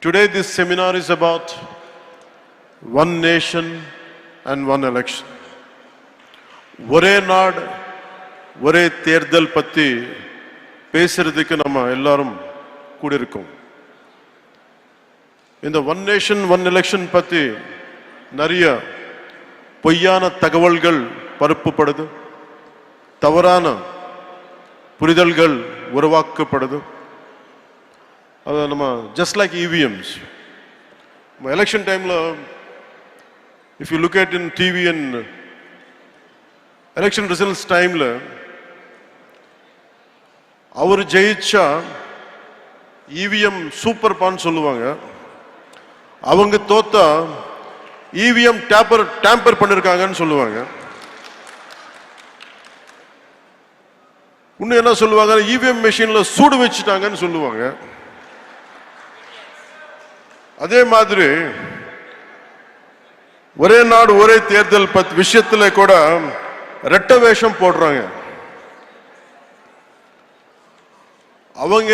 Today this seminar is about one nation and one election. ஒரே நாடு ஒரே தேர்தல் பத்தி பேசுறதுக்கு நம்ம எல்லாரும் கூடியிருக்கோம். இந்த ஒன் நேஷன் ஒன் எலெக்ஷன் பத்தி நிறைய பொய்யான தகவல்கள் பரப்பப்படுது, தவறான புரிதல்கள் உருவாக்கப்படுது. அது நம்ம ஜஸ்ட் லைக் EVMs. எலெக்ஷன் டைம்ல if you look at in TV and election results டைம்ல அவர் ஜெயிச்சா EVM சூப்பர் பான்னு சொல்லுவாங்க. அவங்க தோத்தா EVM டேம்பர் பண்ணிருக்காங்கன்னு சொல்லுவாங்க. இன்னும் என்ன சொல்லுவாங்க, EVM மெஷின்ல சூடு வச்சுட்டாங்கன்னு சொல்லுவாங்க. அதே மாதிரி ஒரே நாடு ஒரே தேர்தல் விஷயத்துல கூட ரெட்ட வேஷம் போடுறாங்க. அவங்க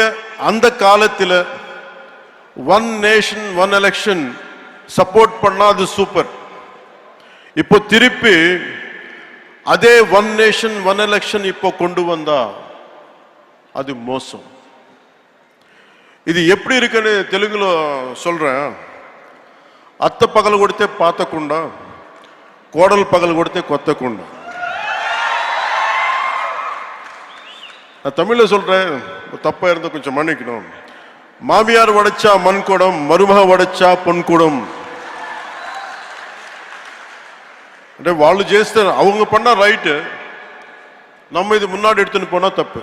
அந்த காலத்தில் one nation one election support பண்ணாது சூப்பர். இப்போ திருப்பி அதே ஒன் நேஷன் ஒன் எலெக்ஷன் இப்போ கொண்டு வந்தா அது மோசம். இது எப்படி இருக்குன்னு தெலுங்குல சொல்றேன். అత్త పగలు కొడితే పాతకుండా, కోడలు పగలు కొడితే కొత్తకుండా. நான் தமிழ்ல சொல்றேன், தப்பா இருந்தா கொஞ்சம் மன்னிக்கணும். மாமியார் வடைச்சா மண்குடம், மருமக వడச்சா பொன்குடம். అంటే వాళ్ళు చేస్తారు, அவங்க பண்ணா ரைட்டு, நம்ம இது முன்னாடி எடுத்துன்னு போனா தப்பு.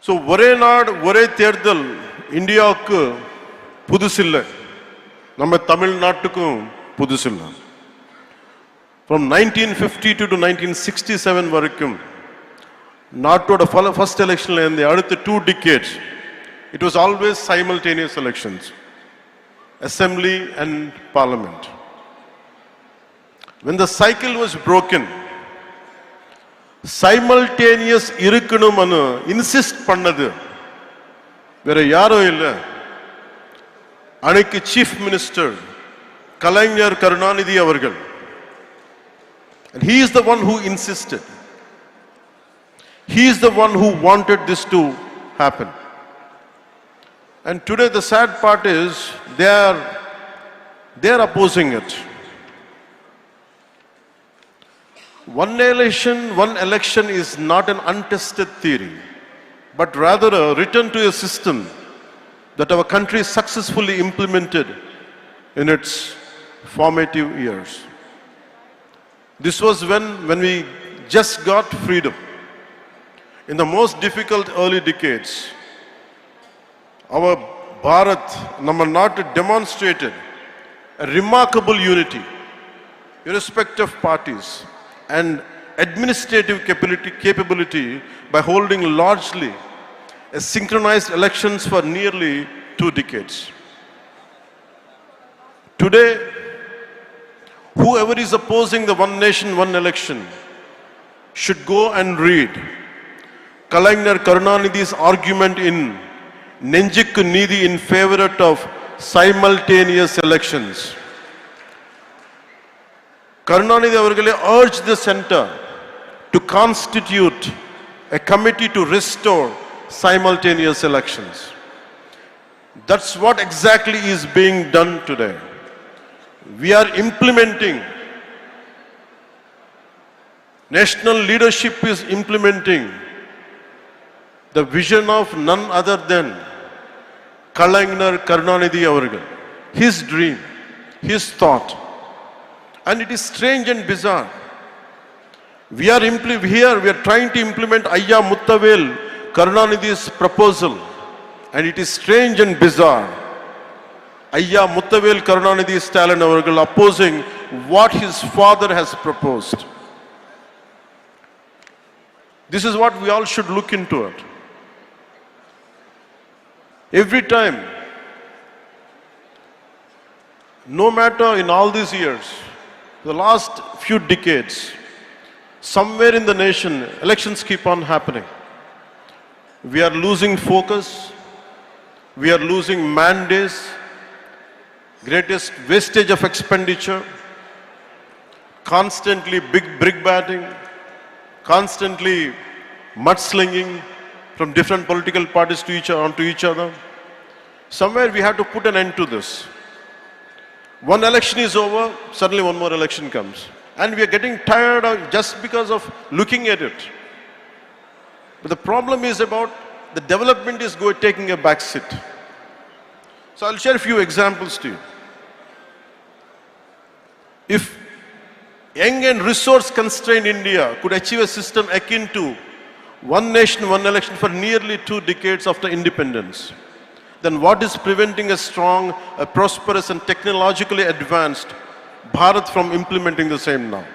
ஸோ ஒரே நாடு ஒரே தேர்தல் இந்தியாவுக்கு புதுசில்லை, நம்ம தமிழ்நாட்டுக்கும் புதுசில்லை. From 1952 to 1967 வரைக்கும் நாட்டோட ஃபர்ஸ்ட் எலெக்ஷன்ல இருந்து அடுத்த 2 decades it was always simultaneous elections, assembly and parliament. When the cycle was broken, simultaneous இருக்கணும்னு இன்சிஸ்ட் பண்ணது வேற யாரும் இல்லை, அன்னைக்கு சீஃப் மினிஸ்டர் கலைஞர் கருணாநிதி அவர்கள். And he is the one who insisted. He is the one who wanted this to happen. And today the sad part is they are opposing it. One nation, one election is not an untested theory, but rather a return to a system that our country successfully implemented in its formative years. This was when we just got freedom. In the most difficult early decades, our Bharat, nama natu demonstrated a remarkable unity, irrespective of parties, and administrative capability by holding largely a synchronized elections for nearly 2 decades. Today, whoever is opposing the one nation, one election should go and read Kalainar Karunanidhi's argument in Nenjikku Needhi in favor of simultaneous elections. Karunanidhi avargale urged the center to constitute a committee to restore simultaneous elections. That's what exactly is being done today. We are implementing, national leadership is implementing the vision of none other than Kalainar Karunanidhi avargal, his dream, his thought. And it is strange and bizarre. We are trying to implement Ayya Muttavel Karunanidhi's proposal, and it is strange and bizarre. Ayya Muttavel Karunanidhi Stalin avargal opposing what his father has proposed. This is what we all should look into it. Every time, no matter in all these years, the last few decades, somewhere in the nation, elections keep on happening. We are losing focus. We are losing man days, greatest wastage of expenditure, constantly big brick batting, constantly mudslinging from different political parties onto each other. Somewhere we have to put an end to this. One election is over, suddenly one more election comes. And we are getting tired of just because of looking at it. But the problem is about the development is taking a back seat. So I'll share a few examples to you. If young and resource-constrained India could achieve a system akin to one nation, one election for nearly 2 decades after independence, then what is preventing a strong, a prosperous and technologically advanced Bharat from implementing the same now?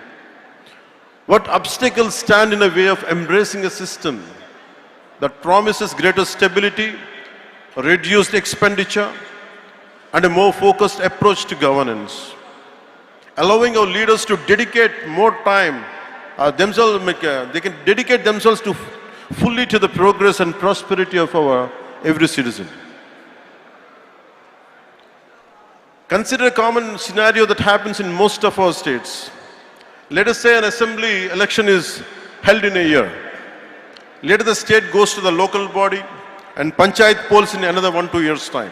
What obstacles stand in the way of embracing a system that promises greater stability, reduced expenditure, and a more focused approach to governance? Allowing our leaders to dedicate more time, they can dedicate themselves fully to the progress and prosperity of our every citizen. Consider a common scenario that happens in most of our states. Let us say an assembly election is held in a year. Later the state goes to the local body and panchayat polls in another 1-2 years' time.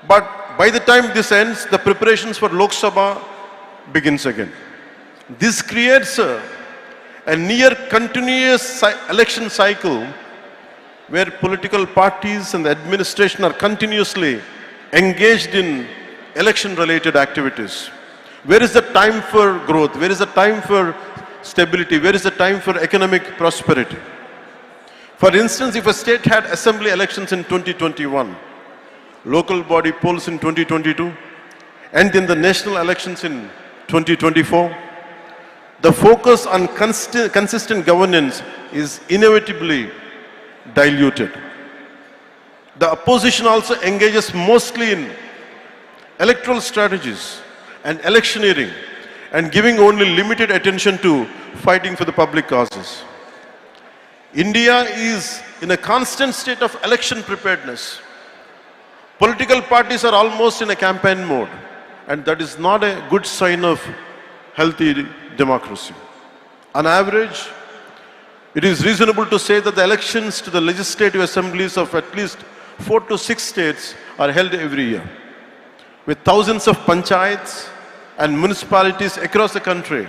But by the time this ends, the preparations for Lok Sabha begins again. This creates a near continuous election cycle where political parties and the administration are continuously engaged in election-related activities. Where is the time for growth? Where is the time for stability? Where is the time for economic prosperity? For instance, if a state had assembly elections in 2021, local body polls in 2022, and then the national elections in 2024, the focus on consistent governance is inevitably diluted. The opposition also engages mostly in electoral strategies and electioneering and giving only limited attention to fighting for the public causes. India is in a constant state of election preparedness. Political parties are almost in a campaign mode, and that is not a good sign of healthy democracy. On average, it is reasonable to say that the elections to the legislative assemblies of at least 4 to 6 states are held every year. With thousands of panchayats and municipalities across the country,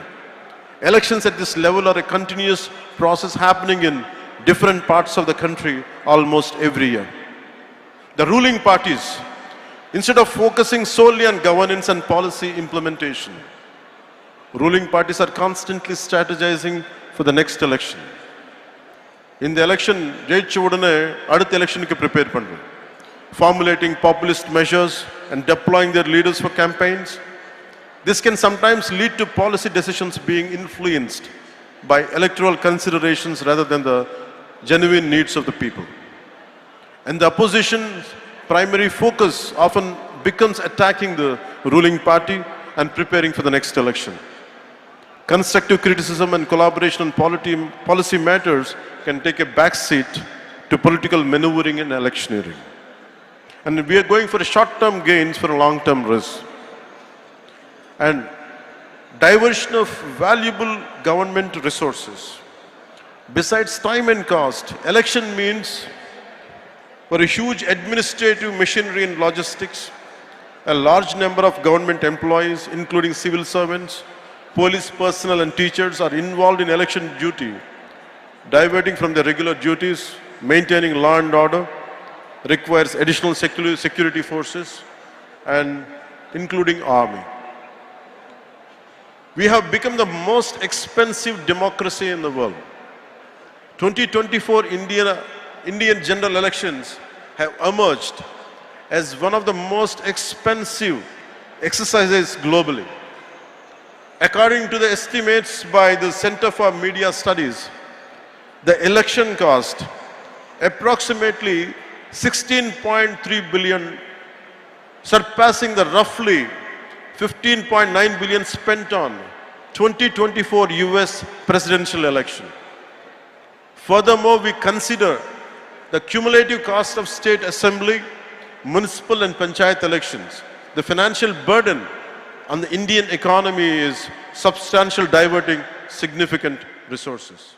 elections at this level are a continuous process happening in different parts of the country almost every year. The ruling parties, instead of focusing solely on governance and policy implementation, ruling parties are constantly strategizing for the next election. In the election, ஜெயிச்ச உடனே அடுத்த எலெக்ஷனுக்கு prepare பண்றோம். Formulating populist measures and deploying their leaders for campaigns. This can sometimes lead to policy decisions being influenced by electoral considerations rather than the genuine needs of the people. And the opposition's primary focus often becomes attacking the ruling party and preparing for the next election. Constructive criticism and collaboration on policy matters can take a back seat to political maneuvering and electioneering. And we are going for short-term gains for a long-term risk. And diversion of valuable government resources. Besides time and cost, election means for a huge administrative machinery and logistics, a large number of government employees, including civil servants, police personnel and teachers are involved in election duty, diverting from their regular duties, maintaining law and order, requires additional security forces and including army. We have become the most expensive democracy in the world. 2024 Indian general elections have emerged as one of the most expensive exercises globally. According to the estimates by the Center for Media Studies, the election cost approximately 16.3 billion, surpassing the roughly 15.9 billion spent on 2024 US presidential election. Furthermore, we consider The cumulative cost of state assembly, municipal and panchayat elections, the financial burden on the Indian economy is substantial, diverting significant resources.